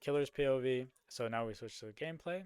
killer's POV. So now we switch to the gameplay.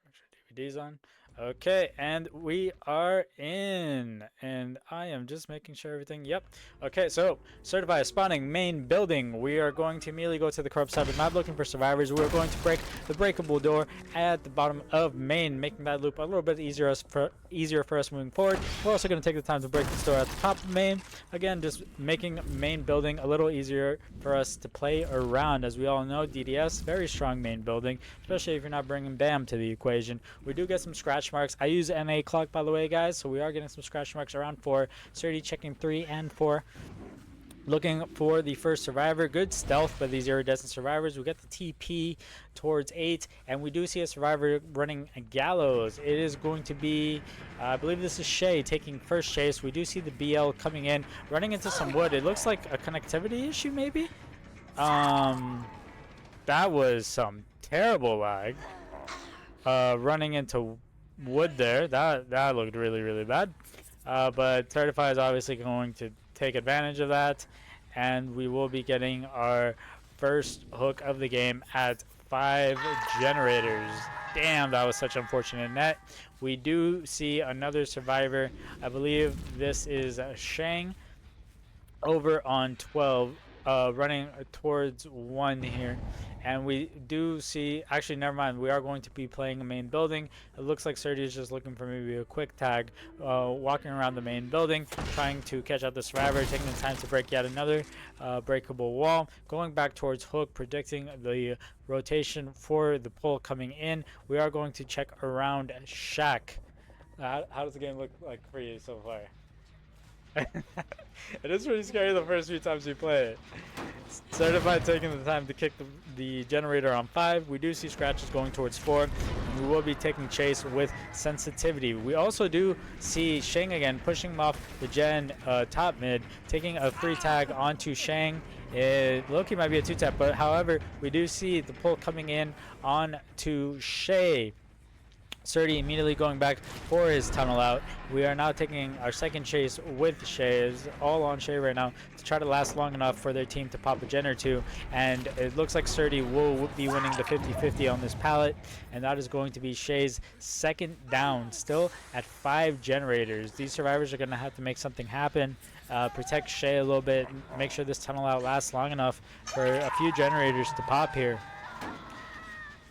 Make sure DVD's on. Okay, and we are in. And I am just making sure everything. Yep. Okay, so certified spawning main building. We are going to immediately go to the corrupt side of the map looking for survivors. We're going to break the breakable door at the bottom of main, making that loop a little bit easier for us moving forward. We're also going to take the time to break this door at the top of main. Again, just making main building a little easier for us to play around. As we all know, DDS, very strong main building, especially if you're not bringing BAM to the equation. We do get some scratch marks. I use NA clock, by the way, guys, so we are getting some scratch marks around 4. Sturdy checking 3 and 4. Looking for the first survivor. Good stealth by these iridescent survivors. We get the TP towards 8, and we do see a survivor running a gallows. It is going to be, I believe this is Shay taking first chase. We do see the BL coming in, running into some wood. It looks like a connectivity issue, maybe? That was some terrible lag. Running into wood there. That looked really, really bad. But Certify is obviously going to take advantage of that, and we will be getting our first hook of the game at 5 generators. Damn, that was such an unfortunate net. We do see another survivor. I believe this is Shang over on 12, running towards 1 here. And we do see, actually never mind, we are going to be playing a main building. It looks like Serdi is just looking for maybe a quick tag, walking around the main building, trying to catch out the survivor, taking the time to break yet another breakable wall, going back towards hook, predicting the rotation for the pull coming in. We are going to check around shack. How does the game look like for you so far? It is pretty scary the first few times you play it. Certified taking the time to kick the generator on 5. We do see scratches going towards 4. And we will be taking chase with sensitivity. We also do see Shang again pushing him off the gen top mid, taking a free tag onto Shang. Loki might be a 2-tap, but however, we do see the pull coming in on to Shay. Surdy immediately going back for his tunnel out. We are now taking our second chase with Shay. It's all on Shay right now to try to last long enough for their team to pop a gen or 2. And it looks like Surdy will be winning the 50-50 on this pallet. And that is going to be Shay's second down, still at 5 generators. These survivors are going to have to make something happen. Protect Shay a little bit, make sure this tunnel out lasts long enough for a few generators to pop here.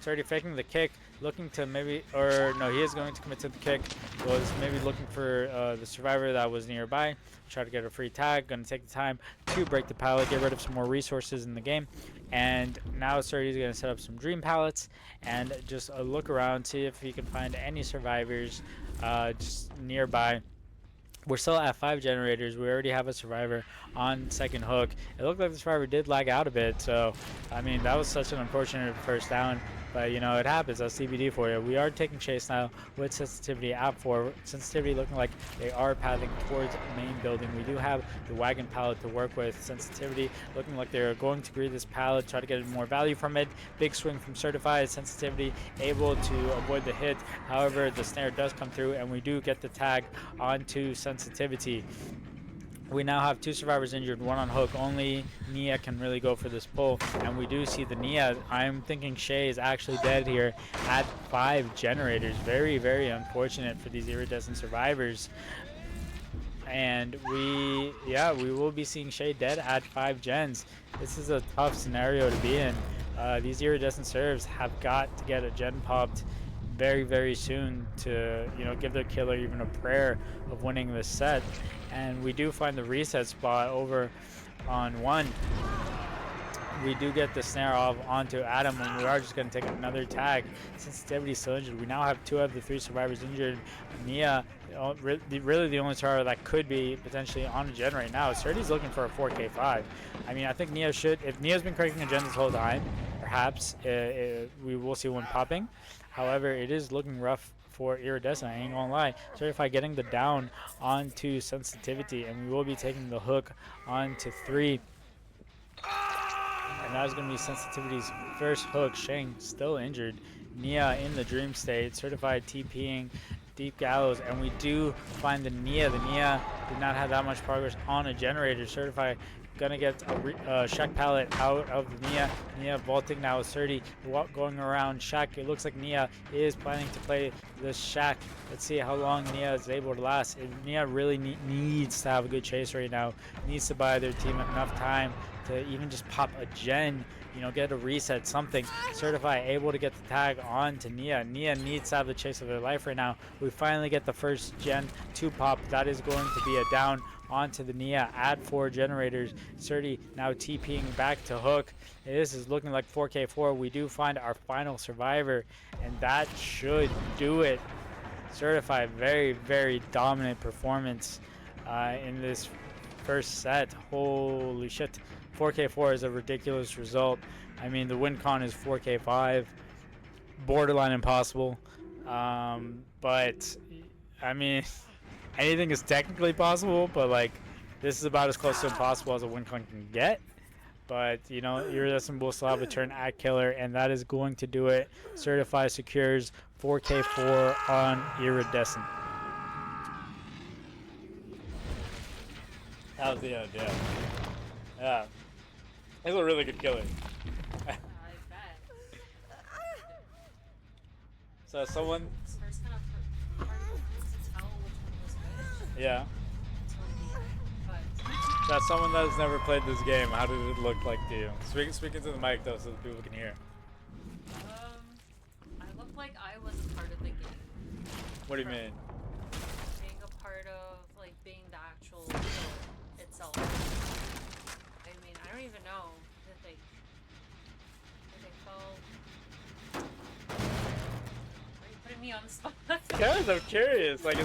Surdy faking the kick, looking to maybe, or no, he is going to commit to the kick. Was maybe looking for the survivor that was nearby. Try to get a free tag. Going to take the time to break the pallet, get rid of some more resources in the game. And now Surdy is going to set up some dream pallets and just look around, see if he can find any survivors just nearby. We're still at 5 generators. We already have a survivor on second hook. It looked like the survivor did lag out a bit, so I mean that was such an unfortunate first down, but you know it happens. That's CBD for you. We are taking chase now with sensitivity at 4. Sensitivity looking like they are pathing towards main building. We do have the wagon pallet to work with. Sensitivity looking like they're going to greet this pallet, try to get more value from it. Big swing from Certified. Sensitivity able to avoid the hit. However, the snare does come through, and we do get the tag onto Sensitivity. We now have 2 survivors injured, 1 on hook. Only Nia can really go for this pull, and we do see the Nia. I'm thinking Shay is actually dead here at 5 generators. Very, very unfortunate for these iridescent survivors. And we will be seeing Shay dead at 5 gens. This is a tough scenario to be in. These iridescent serves have got to get a gen popped very, very soon to, you know, give their killer even a prayer of winning this set. And we do find the reset spot over on 1. We do get the snare off onto Adam, and we are just going to take another tag. Sensitivity still injured. We now have 2 of the 3 survivors injured. Nia, really the only survivor that could be potentially on a gen right now. Surdy's looking for a 4K5. I mean, I think Nia should, if Nia's been cranking a gen this whole time, perhaps we will see one popping. However, it is looking rough for Iridescent, I ain't gonna lie. Certified getting the down onto Sensitivity, and we will be taking the hook onto 3. And that is gonna be Sensitivity's first hook. Shang still injured. Nia in the dream state. Certified TPing deep gallows, and we do find the Nia. The Nia did not have that much progress on a generator. Certified gonna get a Shaq pallet out of Nia. Nia vaulting now is 30, going around Shaq. It looks like Nia is planning to play the Shaq. Let's see how long Nia is able to last. Nia really needs to have a good chase right now. Needs to buy their team enough time to even just pop a gen, you know, get a reset, something. Certify able to get the tag on to Nia. Nia needs to have the chase of their life right now. We finally get the first gen to pop. That is going to be a down onto the Nia at 4 generators. Surdy now TPing back to Hook. This is looking like 4K4. We do find our final survivor, and that should do it. Certify very, very dominant performance in this first set. Holy shit. 4K4 is a ridiculous result. I mean, the win con is 4K5. Borderline impossible. But, I mean, anything is technically possible, but, like, this is about as close to impossible as a win con can get. But, you know, Iridescent will still have a turn at killer, and that is going to do it. Certify secures 4K4 on Iridescent. That was the end, yeah. Yeah. He's a really good killer. I bet. So someone... First kind of hard to tell which one was which. Yeah. But That's someone that has never played this game. How did it look like to you? Speak into the mic though, so that people can hear. I looked like I was a part of the game. What do you mean? Being a part of, like, being the actual kill itself. I mean, I don't even know if they felt... Are you putting me on the spot? Guys, I'm curious. Like,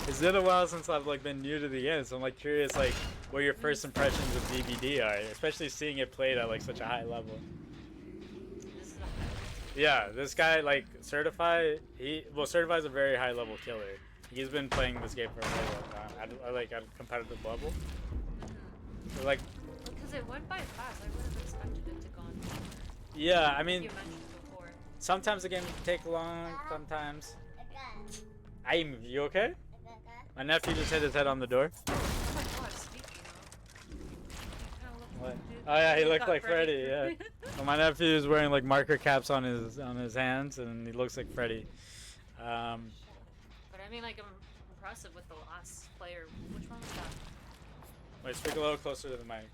it's been a while since I've like been new to the game, so I'm like curious, like, what your first impressions of DBD are, especially seeing it played at like such a high level. This is a high. Yeah, this guy, like, Certify, Certify's a very high level killer. He's been playing this game for a very long time, at a competitive level. So, like, Because it went by fast, I would have expected it to go on longer. yeah, I mean, You mentioned before. sometimes the game can take long, sometimes. You okay? My nephew just hit his head on the door. Oh my god, speaking of. You kinda look What? like dude. Oh yeah, he You looked got like Freddy. Yeah. Well, my nephew is wearing like marker caps on his hands, and he looks like Freddy. But I mean, like, I'm impressive with the last player. Which one was that? Wait, speak a little closer to the mic.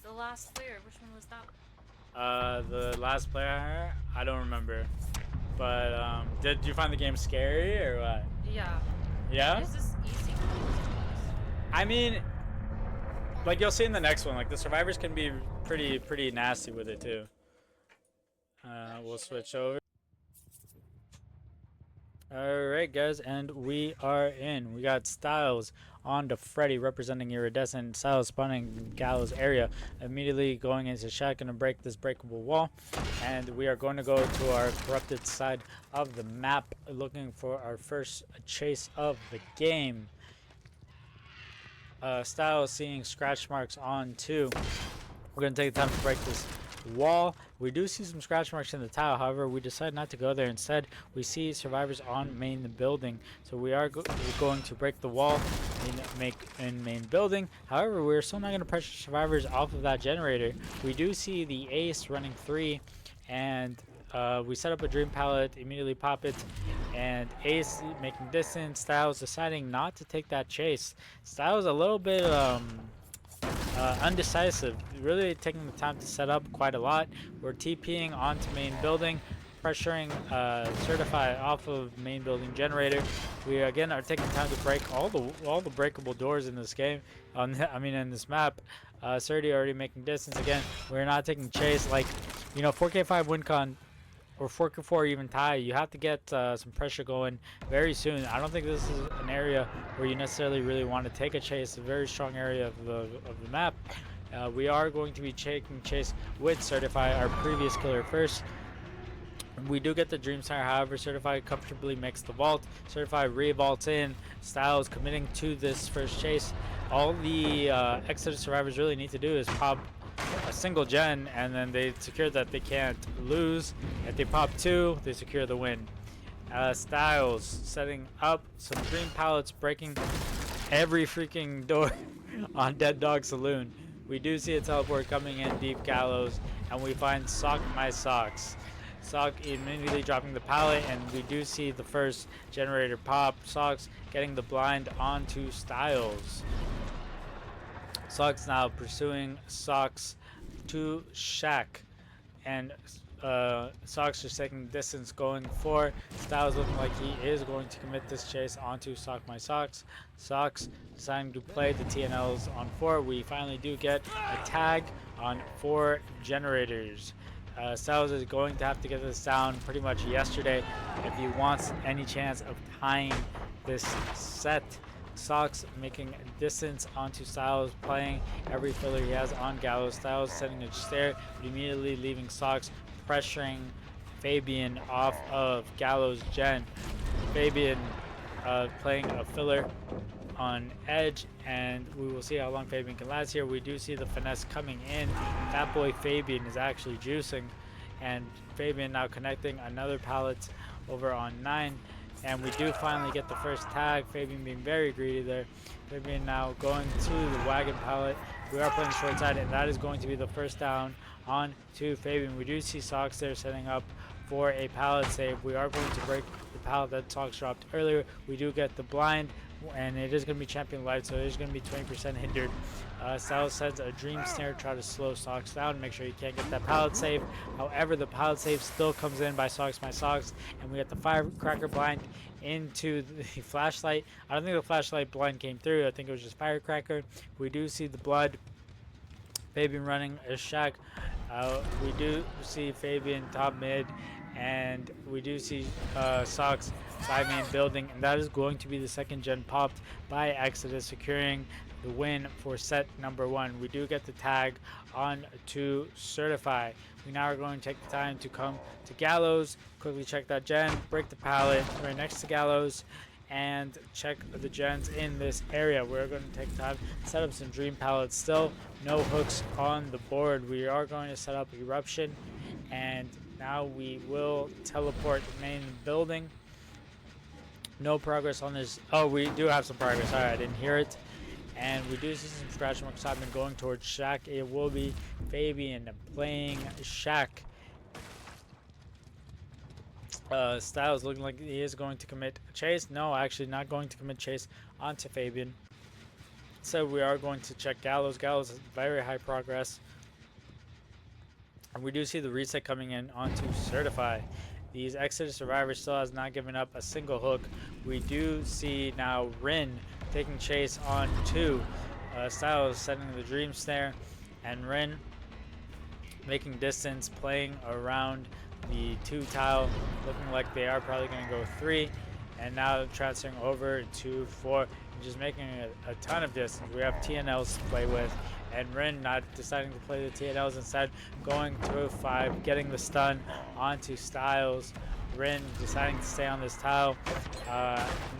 The last player, which one was that? The last player, I don't remember. But did you find the game scary or what? Yeah. Yeah. Is this easy? I mean, like you'll see in the next one, like the survivors can be pretty nasty with it too. We'll switch over. Alright guys, and we are in. We got Styxlz on to Freddy representing Iridescent. Styxlz spawning in Gallows area. Immediately going into Shaq, gonna break this breakable wall. And we are going to go to our corrupted side of the map, looking for our first chase of the game. Styxlz seeing scratch marks on too. We're gonna take the time to break this wall. We do see some scratch marks in the tile, however we decide not to go there. Instead we see survivors on main building, so we are going to break the wall in main building. However, we're still not going to pressure survivors off of that generator. We do see the ace running 3, and we set up a dream pallet, immediately pop it, and ace making distance. Styxlz deciding not to take that chase. Styxlz a little bit undecisive, really taking the time to set up quite a lot. We're TPing onto main building, pressuring Certify off of main building generator. We again are taking time to break all the breakable doors in this game. In this map. Cerdy already making distance again. We're not taking chase. Like, you know, 4K5 win con or 4K4 even tie, you have to get some pressure going very soon. I don't think this is an area where you necessarily really want to take a chase. A very strong area of the map. We are going to be taking chase with Certify, our previous killer, first. We do get the Dream Sire, however, Certify comfortably makes the vault. Certify re-vaults in. Styxlz committing to this first chase. All the Exodus survivors really need to do is pop a single gen, and then they secure that they can't lose. If they pop 2, they secure the win. Styxlz setting up some dream pallets, breaking every freaking door on Dead Dog Saloon. We do see a teleport coming in deep gallows, and we find Sockmysocks. Sock immediately dropping the pallet, and we do see the first generator pop. Socks getting the blind onto Styxlz. Socks now pursuing Socks to Shack, and Socks just taking distance going for Styxlz, looking like he is going to commit this chase onto Sockmysocks. Socks deciding to play the TNLs on 4. We finally do get a tag on 4 generators. Styxlz is going to have to get this down pretty much yesterday if he wants any chance of tying this set. Socks making distance onto Styxlz, playing every filler he has on Gallows. Styxlz setting a stare, but immediately leaving Socks pressuring Fabian off of Gallows Gen. Fabian playing a filler on edge, and we will see how long Fabian can last here. We do see the finesse coming in. That boy Fabian is actually juicing, and Fabian now connecting another pallet over on 9, and we do finally get the first tag. Fabian being very greedy there. Fabian now going to the wagon pallet. We are playing short side, and that is going to be the first down on to Fabian. We do see Socks there setting up for a pallet save. We are going to break the pallet that Socks dropped earlier. We do get the blind, and it is going to be champion light, so it is going to be 20% hindered. Styxlz sends a dream snare, try to slow Socks down, make sure he can't get that pallet save. However, the pallet save still comes in by Sockmysocks, and we get the firecracker blind into the flashlight. I don't think the flashlight blind came through. I think it was just firecracker. We do see the blood. Fabian running a shack. We do see Fabian top mid, and we do see Socks side main building, and that is going to be the second gen popped by Exodus, securing the win for set number 1. We do get the tag on to Certify. We now are going to take the time to come to Gallows, quickly check that gen, break the pallet right next to Gallows, and check the gens in this area. We're going to take time to set up some dream pallets. Still no hooks on the board. We are going to set up Eruption, and now we will teleport the main building. No progress on this. Oh, we do have some progress. Sorry, I didn't hear it. And we do see some scratch marks happening going towards Shack. It will be Fabian playing Shack. Styxlz looking like he is going to commit chase. No, actually not going to commit chase onto Fabian. So we are going to check Gallows. Gallows has very high progress. And we do see the reset coming in onto Certify. These Exodus survivors still has not given up a single hook. We do see now Rin taking chase on 2. Styxlz setting the dream snare, and Rin making distance, playing around the 2 tile, looking like they are probably going to go 3, and now transferring over to 4, just making a ton of distance. We have TNLs to play with, and Rin not deciding to play the TNLs, instead going to 5, getting the stun onto Styxlz. Rin deciding to stay on this tile.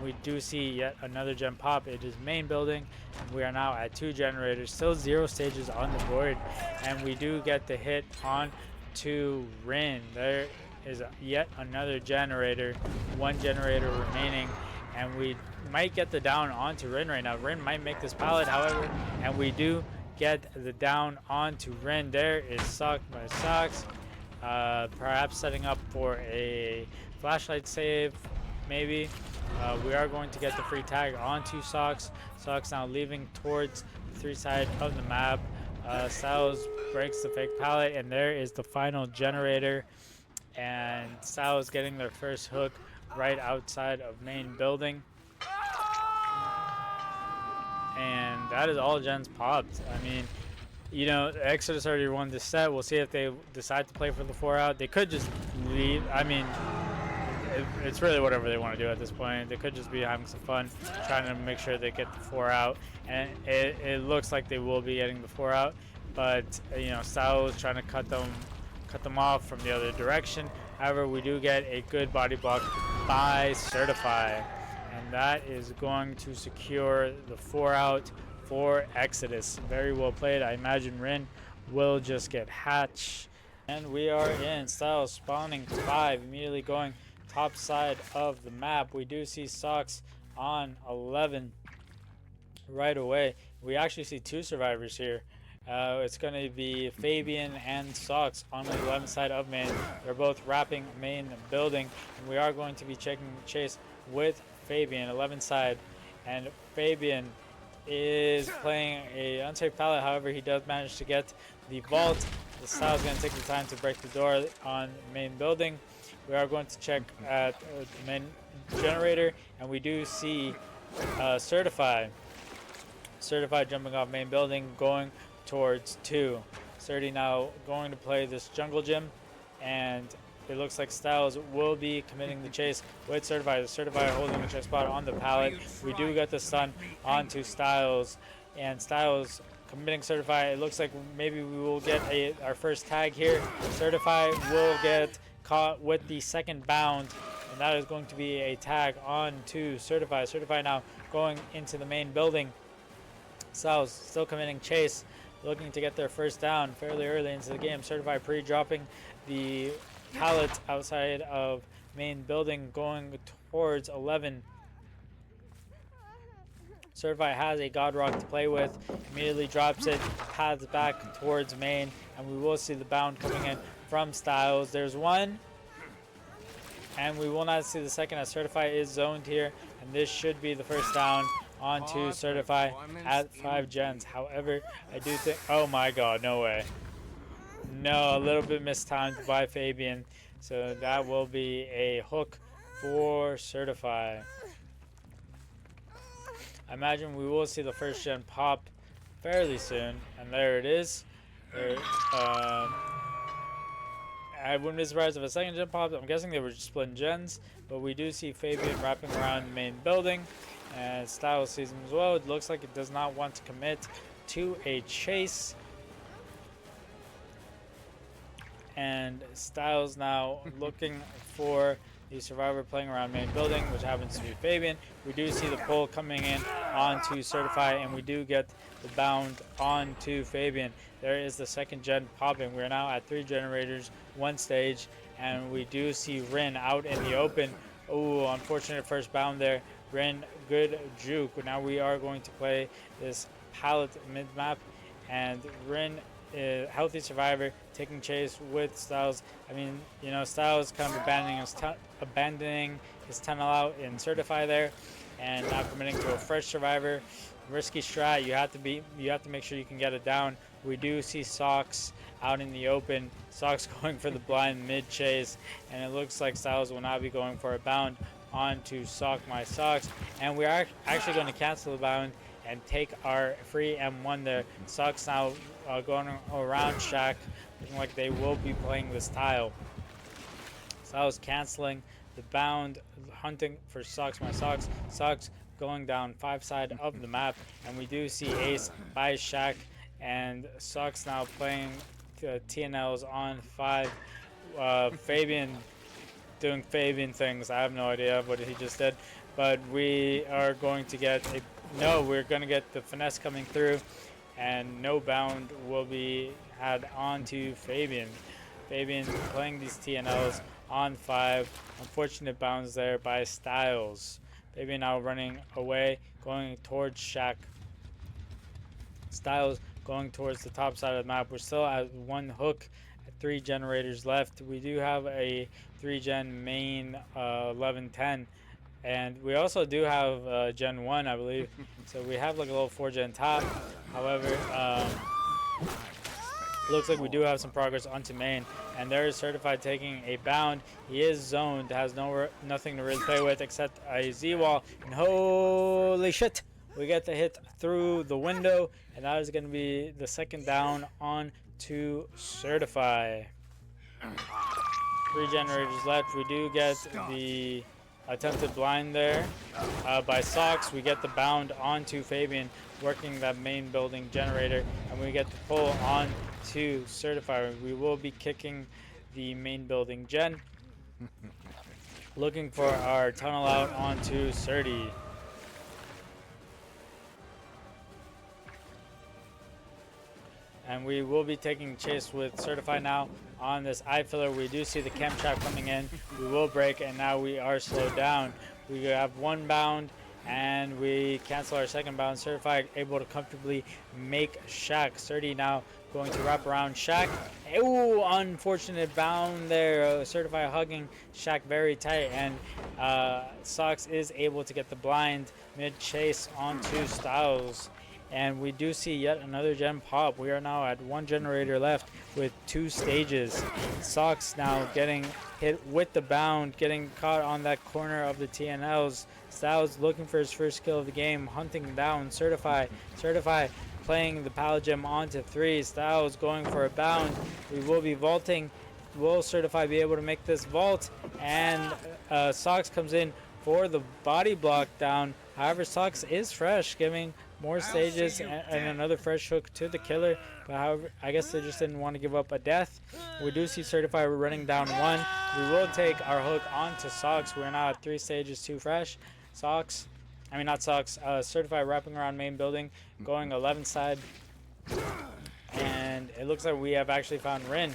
We do see yet another gen pop. It is main building. We are now at 2 generators, still 0 stages on the board, and we do get the hit on to Rin. There is yet another generator, 1 generator remaining, and we might get the down onto Rin right now. Rin might make this pallet, however, and we do get the down onto Rin. There is Sockmysocks, perhaps setting up for a flashlight save, maybe. We are going to get the free tag onto Socks. Socks now leaving towards the 3 side of the map. Styxlz breaks the fake pallet, and there is the final generator, and Styxlz getting their first hook right outside of main building. And that is all gens popped. I mean, you know, Exodus already won this set. We'll see if they decide to play for the 4 out. They could just leave. I mean, it's really whatever they want to do at this point. They could just be having some fun, trying to make sure they get the 4 out. And it looks like they will be getting the 4 out. But, you know, Styxlz is trying to cut them off from the other direction. However, we do get a good body block by Certify, and that is going to secure the 4 out for Exodus. Very well played. I imagine Rin will just get hatched. And we are in. Styxlz spawning 5, immediately going top side of the map. We do see Socks on 11 right away. We actually see 2 survivors here. It's going to be Fabian and Socks on the 11 side of main. They're both wrapping main building. And we are going to be checking chase with Fabian, 11 side. And Fabian is playing a unsafe pallet. However, he does manage to get the vault. The Styles is going to take the time to break the door on main building. We are going to check at main generator. And we do see Certified jumping off main building, going towards 2. 30 now going to play this jungle gym, and it looks like Styles will be committing the chase with Certified. Certified holding the check spot on the pallet. We do get the stun onto Styles, and Styles committing Certified. It looks like maybe we will get our first tag here. Certified will get caught with the second bound, and that is going to be a tag on to Certified. Certified now going into the main building. Styles still committing chase, looking to get their first down fairly early into the game. Certified pre-dropping the pallet outside of main building, going towards 11. Certified has a God Rock to play with, immediately drops it, paths back towards main, and we will see the bound coming in from Styles. There's one, and we will not see the second as Certified is zoned here, and this should be the first down onto Certified at 5 gens. However, I do think, oh my god, no way. No, a little bit mistimed by Fabian, so that will be a hook for Certified. I imagine we will see the first gen pop fairly soon, and there it is. I wouldn't be surprised if a second gen popped. I'm guessing they were just splitting gens, but we do see Fabian wrapping around the main building, and Styles sees him as well. It looks like it does not want to commit to a chase, and Styles now looking for the survivor playing around main building, which happens to be Fabian. We do see the pull coming in onto Certified, and we do get the bound onto Fabian. There is the second gen popping. We're now at 3 generators, 1 stage, and we do see Rin out in the open. Oh, unfortunate first bound there. Rin, good juke. Now we are going to play this pallet mid-map, and Rin, healthy survivor, taking chase with Styles. I mean, you know, Styles kind of abandoning his tunnel out in Certify there, and now committing to a fresh survivor. Risky strat. You have to make sure you can get it down. We do see Socks out in the open. Socks going for the blind mid chase, and it looks like Styles will now be going for a bound onto Sockmysocks, and we are actually going to cancel the bound and take our free M1 there. Socks now going around Shaq, looking like they will be playing this tile. Styles canceling the bound, hunting for Sockmysocks. Socks going down 5 side of the map, and we do see Ace by Shaq, and Socks now playing TNLs on 5. Fabian doing Fabian things. I have no idea what he just did, but we are going to get we're going to get the finesse coming through, and no bound will be had onto Fabian. Fabian playing these TNLs on 5. Unfortunate bounds there by Styles. Fabian now running away, going towards Shaq. Styles going towards the top side of the map. We're still at 1 hook, 3 generators left. We do have a 3 gen main 1110, and we also do have gen 1, I believe. So we have like a little 4 gen top. However, looks like we do have some progress onto main, and there is Certified taking a bound. He is zoned, has nothing to really play with except a Z-wall, and holy shit, we get the hit through the window, and that is going to be the second down on to Certify. 3 generators left. We do get the attempted blind there by Socks. We get the bound onto Fabian, working that main building generator, and we get the pull on to Certify. We will be kicking the main building gen, looking for our tunnel out onto Certi. And we will be taking chase with Certify now on this eye filler. We do see the chem trap coming in. We will break, and now we are slowed down. We have 1 bound, and we cancel our second bound. Certified able to comfortably make Shaq. Sturdy now going to wrap around Shaq. Ooh, unfortunate bound there. Certified hugging Shaq very tight, and Sox is able to get the blind mid chase onto Styxlz. And we do see yet another gen pop. We are now at 1 generator left with 2 stages. Sox now getting hit with the bound, getting caught on that corner of the TNLs. Styxlz looking for his first kill of the game, hunting down Certified. Certified playing the pallet gem onto 3. Styxlz going for a bound. We will be vaulting. Will Certified be able to make this vault? And Sox comes in for the body block down. However, Sox is fresh, giving more stages and another fresh hook to the killer. But however, I guess they just didn't want to give up a death. We do see Certified running down 1. We will take our hook onto Sox. We're now at 3 stages, 2 fresh. Certified wrapping around main building, going 11 side. And it looks like we have actually found Rin.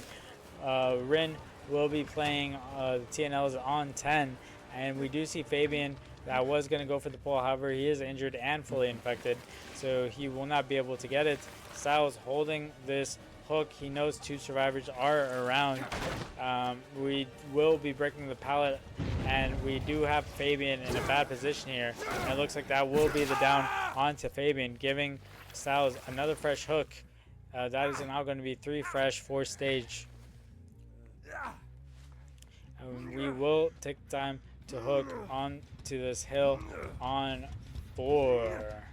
Rin will be playing the TNLs on 10. And we do see Fabian that was going to go for the pull. However, he is injured and fully infected, so he will not be able to get it. Styxlz holding this hook. He knows 2 survivors are around. We will be breaking the pallet, and we do have Fabian in a bad position here. And it looks like that will be the down onto Fabian, giving Styxlz another fresh hook. That is now going to be 3 fresh, 4 stage. We will take time to hook on to this hill on 4.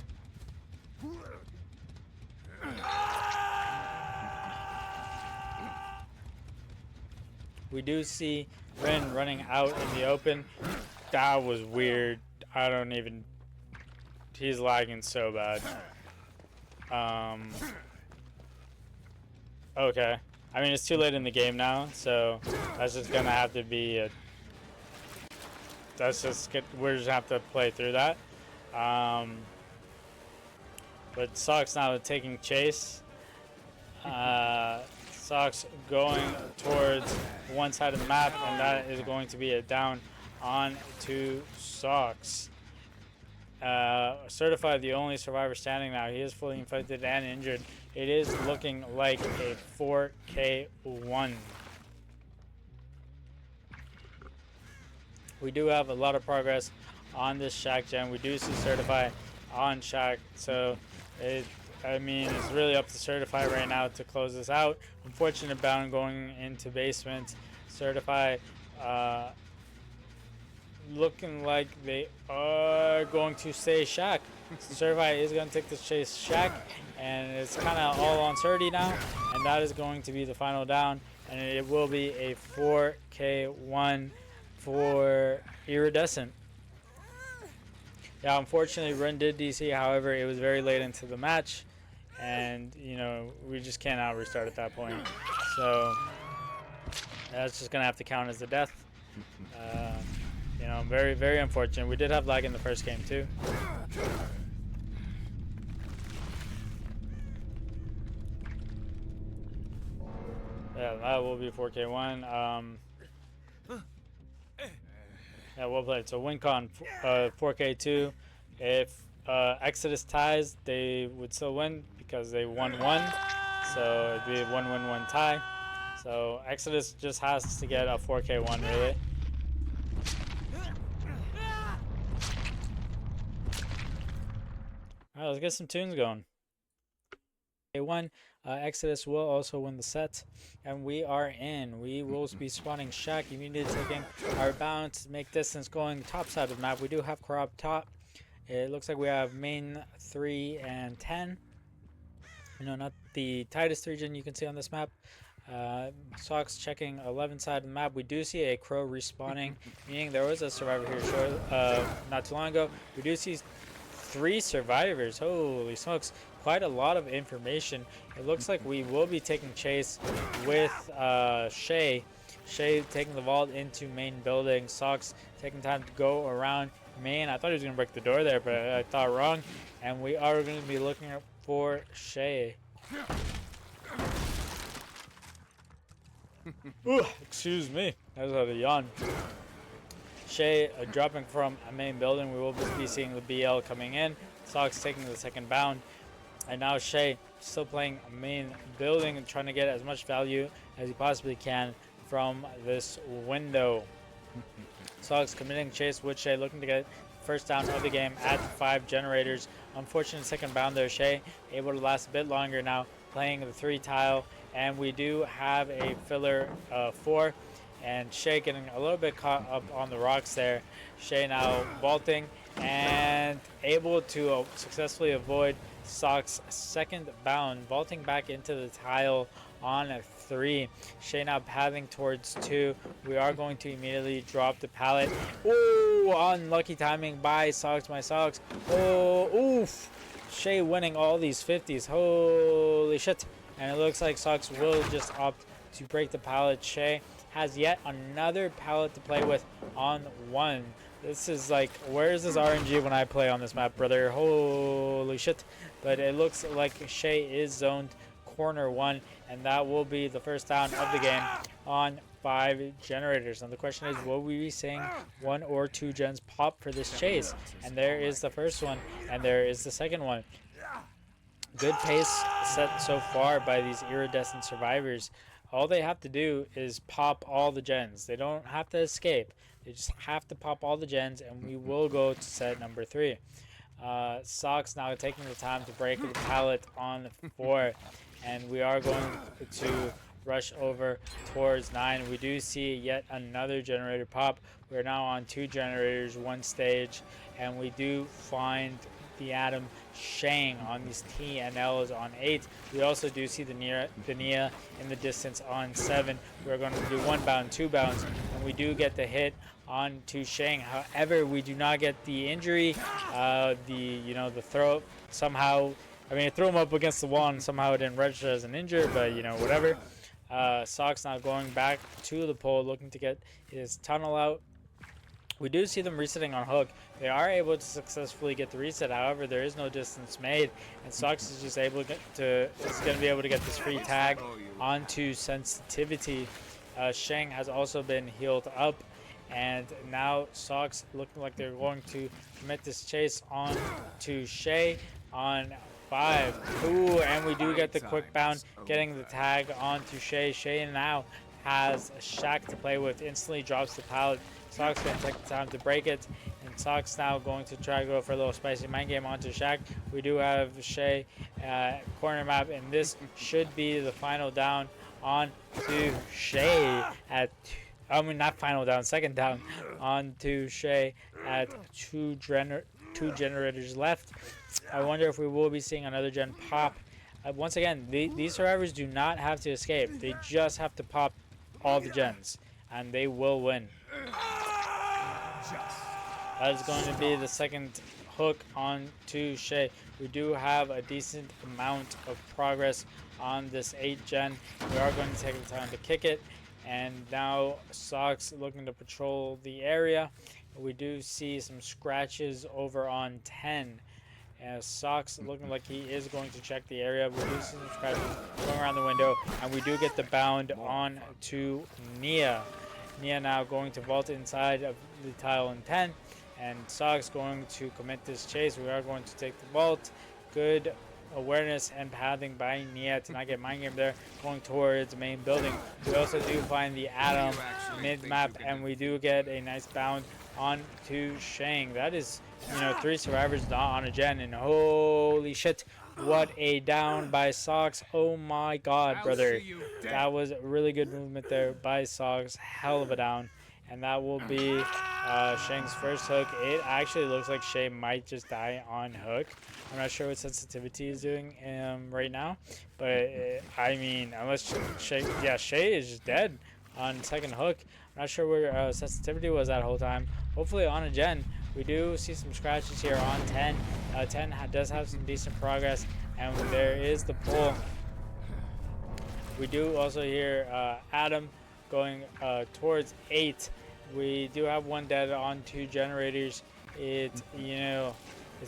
We do see Rin running out in the open. That was weird. He's lagging so bad. Okay. I mean, it's too late in the game now, so that's just gonna have to be a we're just have to play through that. But Sox now taking chase. Sox going towards one side of the map, and that is going to be a down on to Sox. Certified the only survivor standing now. He is fully infected and injured. It is looking like a 4K1. We do have a lot of progress on this Shaq gen. We do see Certified on Shaq, so it's really up to Certified right now to close this out. Unfortunate bound going into basement. Certified looking like they are going to stay Shaq. Certified is going to take this chase Shaq, and it's kind of all on Certy now, and that is going to be the final down, and it will be a 4K1 for Iridescent. Yeah, unfortunately, Rin did DC. However, it was very late into the match, and we just cannot restart at that point. So that's just gonna have to count as a death. Very, very unfortunate. We did have lag in the first game too. Yeah, that will be 4K1. Yeah, well played. So WinCon 4K2. If Exodus ties, they would still win because they won 1. So it'd be a 1-1-1 tie. So Exodus just has to get a 4K1 really. Alright, let's get some tunes going. K1. Exodus will also win the set, and we are in. We will be spawning Shaq, immediately taking our bounce, make distance going top side of the map. We do have corrupt top. It looks like we have main 3 and 10. Not the tightest region you can see on this map. Sox checking 11 side of the map. We do see a crow respawning, meaning there was a survivor here not too long ago. We do see 3 survivors. Holy smokes. Quite a lot of information. It looks like we will be taking chase with Shay. Shay taking the vault into main building. Sox taking time to go around main. I thought he was going to break the door there, but I thought wrong. And we are going to be looking for Shay. Ooh, excuse me. I just had a yawn. Shay dropping from a main building. We will be seeing the BL coming in. Sock's taking the second bound. And now Shay still playing a main building and trying to get as much value as he possibly can from this window. Sock's committing chase with Shay, looking to get first down of the game at 5 generators. Unfortunate second bound there. Shay able to last a bit longer now, playing the 3 tile. And we do have a filler 4. And Shay getting a little bit caught up on the rocks there. Shay now vaulting and able to successfully avoid Sock's second bound, vaulting back into the tile on 3. Shay now pathing towards 2. We are going to immediately drop the pallet. Oh, unlucky timing by Sockmysocks. Oh, oof. Shay winning all these 50s. Holy shit. And it looks like Socks will just opt to break the pallet. Shay has yet another pallet to play with on 1. This is like, where is this RNG when I play on this map, brother? Holy shit. But it looks like Shay is zoned corner 1, and that will be the first down of the game on 5 generators. And the question is, will we be seeing 1 or 2 gens pop for this chase? And there is the first one, and there is the second one. Good pace set so far by these iridescent survivors. All they have to do is pop all the gens. They don't have to escape. They just have to pop all the gens, and we will go to set number 3. Socks now taking the time to break the pallet on 4, and we are going to rush over towards 9. We do see yet another generator pop. We're now on 2 generators, 1 stage, and we do find the Adam Shang on these TNLs on 8. We also do see the Nia in the distance on 7. We're going to do 1 bound, 2 bounds, and we do get the hit on to Shang. However, we do not get the injury. The throw somehow. I mean, it threw him up against the wall, and somehow it didn't register as an injury. But whatever. Sock's now going back to the pole, looking to get his tunnel out. We do see them resetting on hook. They are able to successfully get the reset. However, there is no distance made, and Socks is just able to going to be able to get this free tag onto sensitivity. Shang has also been healed up, and now Socks looking like they're going to commit this chase on to Shay on 5. Ooh, and we do get the quick bound, getting the tag onto Shay. Shay now has a Shack to play with, instantly drops the pallet. Sock's going to take the time to break it, and Sock's now going to try to go for a little spicy mind game onto Shack. We do have Shay corner map, and this should be the final down on to Shay at, not final down, second down on to Shay at 2 generators left. I wonder if we will be seeing another gen pop. Once again, these survivors do not have to escape. They just have to pop all the gens, and they will win. That is going to be the second hook on to Shay. We do have a decent amount of progress on this 8 gen. We are going to take the time to kick it, and now Socks looking to patrol the area. We do see some scratches over on 10. Socks looking like he is going to check the area. We do see some scratches going around the window, and we do get the bound on to Nia. Nia now going to vault inside of the tile in 10, and Socks going to commit this chase. We are going to take the vault. Good awareness and pathing by Nia to not get mind game there, going towards the main building. We also do find the Atom mid-map, and we do get a nice bound on to Shang. That is, 3 survivors not on a gen, and holy shit, what a down by Socks. Oh my god, brother. That was really good movement there by Socks. Hell of a down. And that will be Shang's first hook. It actually looks like Shay might just die on hook. I'm not sure what sensitivity is doing right now. But, unless Shay... Yeah, Shay is just dead on second hook. I'm not sure where sensitivity was that whole time. Hopefully on a gen. We do see some scratches here on 10. 10 does have some decent progress, and there is the pull. We do also hear Adam going towards 8. We do have 1 dead on 2 generators. It's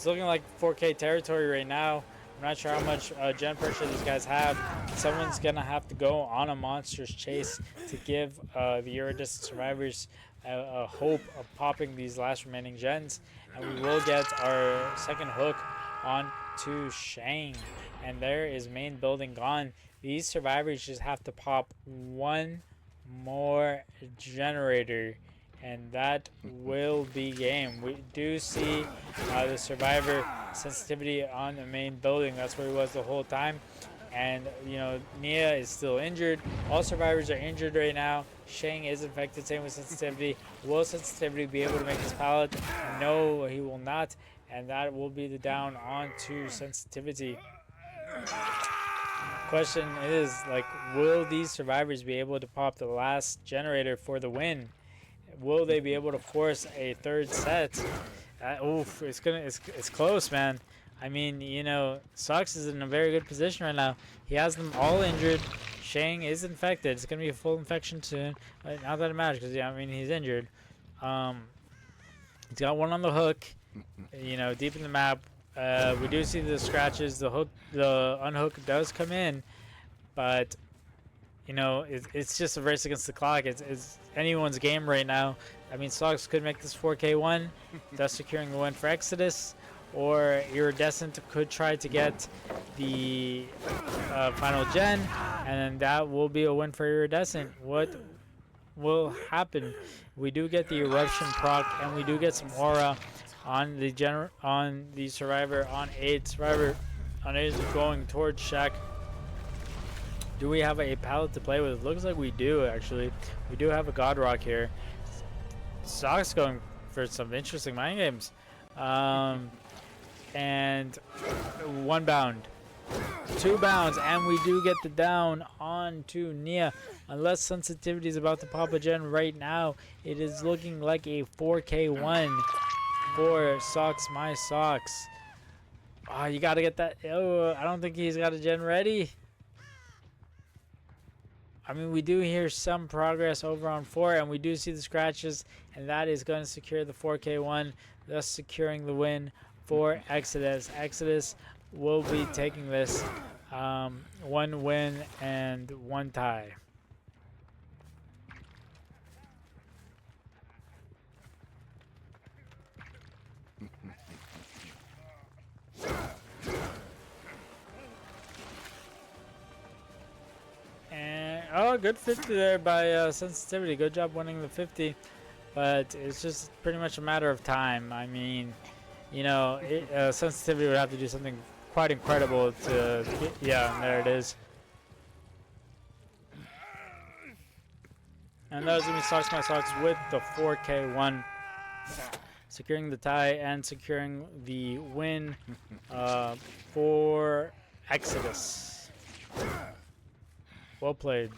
looking like 4K territory right now. I'm not sure how much gen pressure these guys have. Someone's gonna have to go on a monstrous chase to give the Iridescent survivors a hope of popping these last remaining gens, and we will get our second hook on to Shang. And there is main building gone. These survivors just have to pop one more generator, and that will be game. We do see the survivor sensitivity on the main building. That's where he was the whole time. And you know, Nia is still injured. All survivors are injured right now. Shang is infected, same with sensitivity. Will sensitivity be able to make this pallet? No, he will not. And that will be the down on to sensitivity. Question is, like, will these survivors be able to pop the last generator for the win? Will they be able to force a third set? Oof, it's close, man. I mean, you know, Sox is in a very good position right now. He has them all injured. Shang is infected. It's gonna be a full infection soon. Not that it matters, because yeah, I mean, he's injured. He's got one on the hook. You know, deep in the map. We do see the scratches. The unhook does come in, but you know, it's just a race against the clock. It's anyone's game right now. I mean, Sox could make this 4K1, thus securing the win for Exodus, or Iridescent could try to get the final gen, and then that will be a win for Iridescent. What will happen? We do get the eruption proc, and we do get some aura on the survivor on 8. Survivor on 8 is going towards Shaq. Do we have a pallet to play with? Looks like we do, actually. We do have a God Rock here. Sox going for some interesting mind games. And 1 bound. 2 bounds, and we do get the down on to Nia. Unless sensitivity is about to pop a gen right now, it is looking like a 4K1 for Sockmysocks. Oh, you gotta get that. Oh, I don't think he's got a gen ready. I mean, we do hear some progress over on 4, and we do see the scratches, and that is going to secure the 4K1, thus securing the win for Exodus. Exodus will be taking this 1 win and 1 tie. And oh, good 50 there by sensitivity. Good job winning the 50, but it's just pretty much a matter of time. I mean, you know, sensitivity would have to do something quite incredible to get, yeah, there it is. And that was going to be Sockmysocks with the 4K1, securing the tie and securing the win for Exodus. Well played.